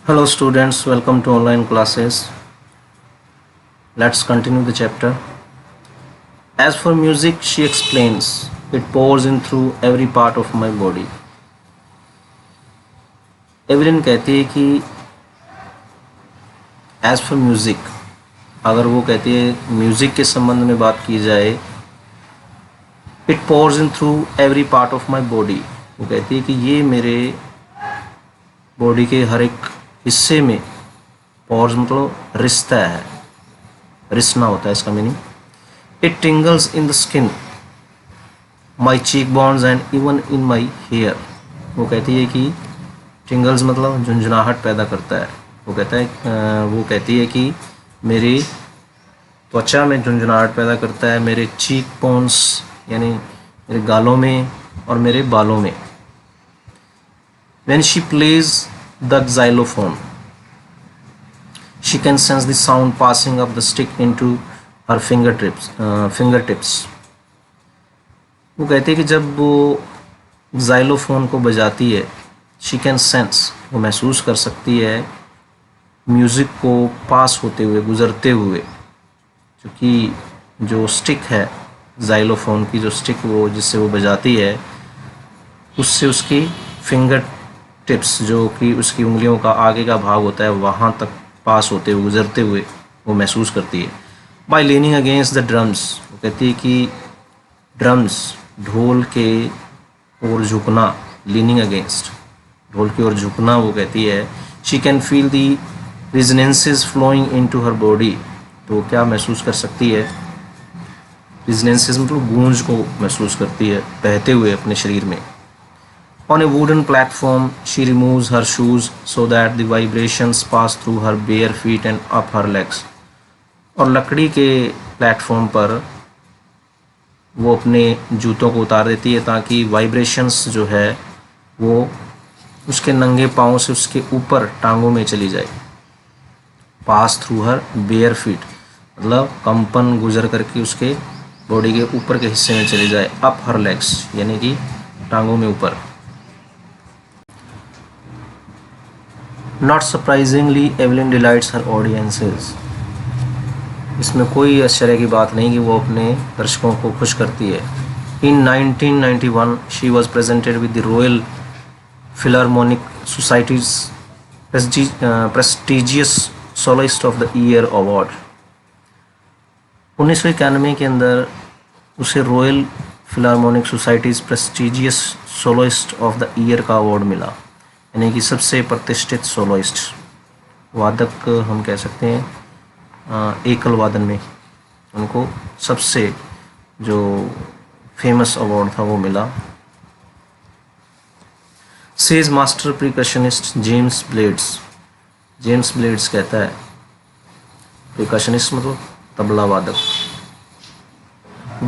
Hello students, welcome to online classes. Let's continue the chapter. As for music, she explains, it pours in through every part of my body. Evelyn कहती है कि as for music, अगर वो कहती है music के संबंध में बात की जाए, it pores in through every part of my body. वो कहती है कि ये मेरे बॉडी के हर एक हिस्से में, पोर्स मतलब रिश्ता है, रिसना होता है इसका meaning. It tingles in the skin, my cheekbones and even in my hair. वो कहती है कि टिंगल्स मतलब झुंझुनाहट पैदा करता है। वो कहती है कि मेरी त्वचा में झुंझुनाहट पैदा करता है, मेरे चीक बोन्स यानी मेरे गालों में और मेरे बालों में। When she plays the xylophone, she can sense the sound passing up the stick into her fingertips. वो कहती है कि जब वो xylophone को बजाती है, she can sense, वो महसूस कर सकती है म्यूज़िक को पास होते हुए, गुज़रते हुए, क्योंकि जो स्टिक है xylophone की, जो स्टिक वो जिससे वो बजाती है, उससे उसकी फिंगर टिप्स, जो कि उसकी उंगलियों का आगे का भाग होता है, वहाँ तक पास होते हुए, गुजरते हुए वो महसूस करती है। By leaning against the drums, वो कहती है कि ड्रम्स, ढोल के ओर झुकना, लीनिंग अगेंस्ट, ढोल की ओर झुकना। वो कहती है she can feel the resonances flowing into her body. तो क्या महसूस कर सकती है? रिजनेंसेस मतलब गूंज को महसूस करती है बहते हुए अपने शरीर में। On a wooden platform, she removes her shoes so that the vibrations pass through her bare feet and up her legs. और लकड़ी के प्लेटफॉर्म पर वो अपने जूतों को उतार देती है ताकि वाइब्रेशंस जो है वो उसके नंगे पाँव से उसके ऊपर टांगों में चली जाए। पास थ्रू हर बेयर फीट मतलब कंपन गुजर करके उसके बॉडी के ऊपर के हिस्से में चली जाए। अप हर लेग्स यानी कि टांगों में ऊपर। Not surprisingly, Evelyn delights her audiences. इसमें कोई आश्चर्य की बात नहीं कि वो अपने दर्शकों को खुश करती है। In 1991, she was presented with the Royal Philharmonic Society's prestigious Soloist of the Year Award. 1991 के अंदर उसे royal philharmonic societies prestigious soloist of the year का अवार्ड मिला, यानी कि सबसे प्रतिष्ठित सोलोइस्ट वादक हम कह सकते हैं। एकल वादन में उनको सबसे जो फेमस अवार्ड था वो मिला। सेज मास्टर प्रिकशनिस्ट जेम्स ब्लेड्स कहता है, प्रिकशनिस्ट मतलब तबला वादक,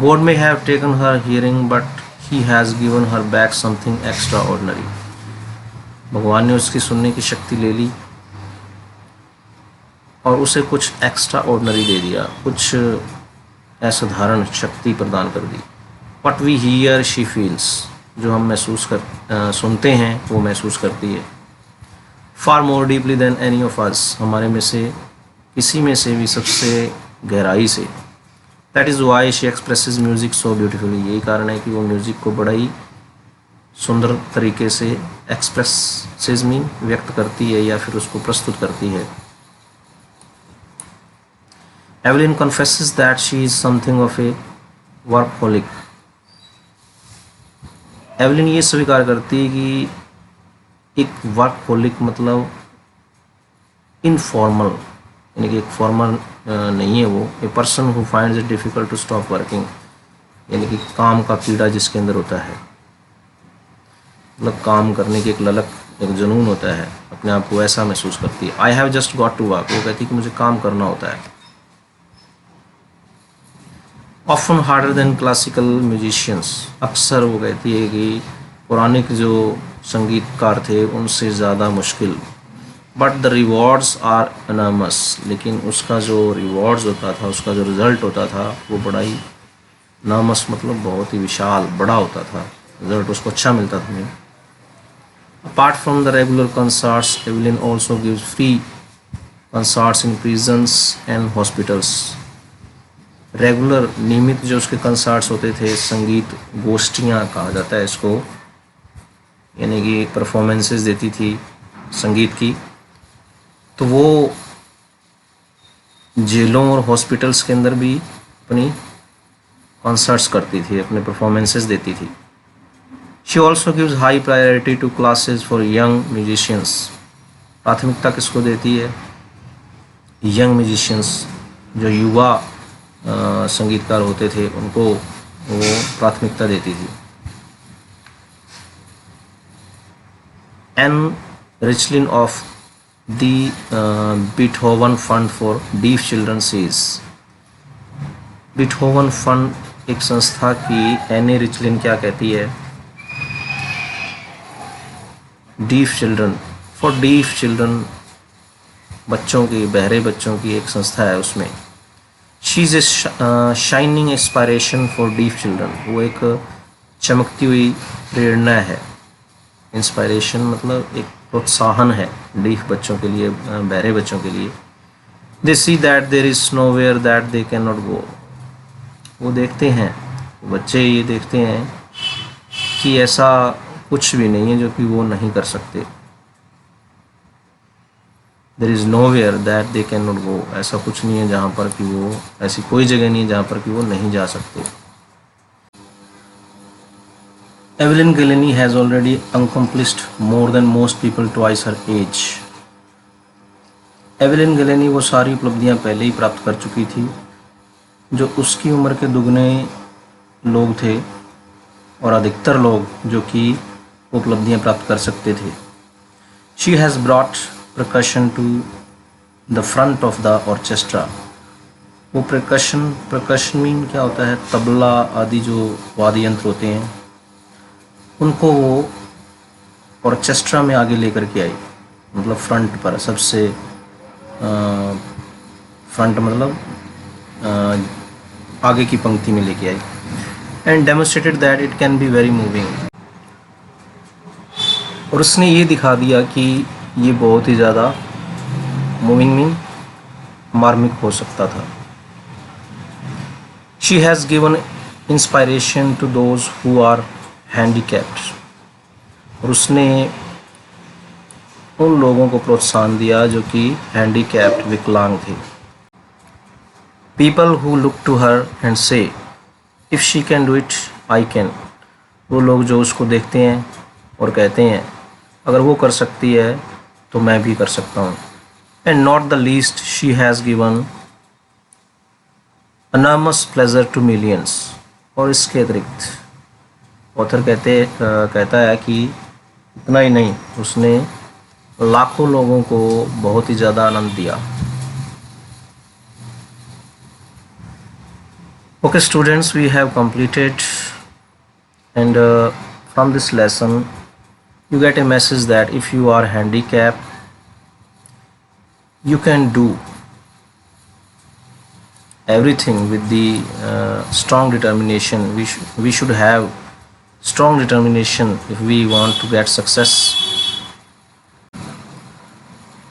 God may have taken her hearing but he has given her back something extraordinary. भगवान ने उसकी सुनने की शक्ति ले ली और उसे कुछ एक्स्ट्रा ऑर्डनरी दे दिया, कुछ असाधारण शक्ति प्रदान कर दी। What we hear she feels, जो हम सुनते हैं वो महसूस करती है। Far more deeply than any of us, हमारे में से किसी में से भी सबसे गहराई से। That is why she expresses music so beautifully, यही कारण है कि वो म्यूज़िक को बड़ा ही सुंदर तरीके से एक्सप्रेसेस मीन व्यक्त करती है या फिर उसको प्रस्तुत करती है। Evelyn confesses that she is something of A workaholic. Evelyn ये स्वीकार करती है कि एक वर्कहोलिक मतलब इनफॉर्मल, यानी कि एक फॉर्मल नहीं है वो। A person who finds it difficult to stop working, यानी कि काम का कीड़ा जिसके अंदर होता है, मतलब काम करने की एक ललक, एक जुनून होता है, अपने आप को ऐसा महसूस करती है। I have just got to work, वो कहती है कि मुझे काम करना होता है। Often harder than classical musicians, अक्सर वो कहती है कि पौराणिक जो संगीतकार थे उनसे ज़्यादा मुश्किल। But the rewards are enormous, लेकिन उसका जो रिवॉर्ड्स होता था, उसका जो रिज़ल्ट होता था वो बड़ा ही एनॉर्मस मतलब बहुत ही विशाल, बड़ा होता था, रिज़ल्ट उसको अच्छा मिलता था। Apart from the regular concerts, Evelyn also gives free concerts in prisons and hospitals. Regular नियमित जो उसके कंसर्ट्स होते थे, संगीत गोष्ठियाँ कहा जाता है इसको, यानी कि परफॉर्मेंसेस देती थी संगीत की, तो वो जेलों और हॉस्पिटल्स के अंदर भी अपनी कॉन्सर्ट्स करती थी, अपने परफॉर्मेंसेस देती थी. She also gives high priority to classes for young musicians. प्राथमिकता किसको देती है? यंग म्यूजिशियंस, जो युवा संगीतकार होते थे उनको वो प्राथमिकता देती थी. Ann Richlin of the Beethoven fund for deaf children says. Beethoven fund एक संस्था की एनी रिचलिन क्या कहती है? Deaf children, for deaf children, बच्चों की, बहरे बच्चों की एक संस्था है उसमें. She is a shining inspiration for deaf children. वो एक चमकती हुई प्रेरणा है. इंस्पायरेशन मतलब एक प्रोत्साहन है डीफ बच्चों के लिए, बहरे बच्चों के लिए. They see that there is nowhere that they can not go. वो देखते हैं, बच्चे ये देखते हैं कि ऐसा कुछ भी नहीं है जो कि वो नहीं कर सकते. There is nowhere that they can not go. ऐसा कुछ नहीं है जहाँ पर कि वो, ऐसी कोई जगह नहीं है जहाँ पर कि वो नहीं जा सकते. Evelyn Gillenny has already accomplished more than most people twice her age. Evelyn Glennie वो सारी उपलब्धियां पहले ही प्राप्त कर चुकी थी जो उसकी उम्र के दुगने लोग थे और अधिकतर लोग जो कि उपलब्धियां प्राप्त कर सकते थे. She has brought percussion to the front of the orchestra. वो percussion मीन क्या होता है? तबला आदि जो वाद्य यंत्र होते हैं उनको वो ऑर्केस्ट्रा में आगे लेकर के आई, मतलब फ्रंट पर, सबसे फ्रंट मतलब आगे की पंक्ति में लेके आई. And demonstrated that it can be very moving. और उसने ये दिखा दिया कि ये बहुत ही ज़्यादा मूविंग मीन मार्मिक हो सकता था. She has given inspiration to those who are handicapped. और उसने उन लोगों को प्रोत्साहन दिया जो कि हैंडीकैप्ड, विकलांग थे. People who look to her and say if she can do it I can. वो लोग जो उसको देखते हैं और कहते हैं अगर वो कर सकती है तो मैं भी कर सकता हूँ. And not the least she has given enormous pleasure to millions. और इसके अतिरिक्त ऑथर कहता है कि इतना ही नहीं, उसने लाखों लोगों को बहुत ही ज़्यादा आनंद दिया. Okay students, we have completed, and from this lesson you get a message that if you are handicapped you can do everything with the strong determination. We should have strong determination if we want to get success.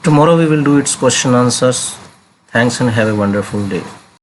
Tomorrow we will do its question answers. Thanks and have a wonderful day.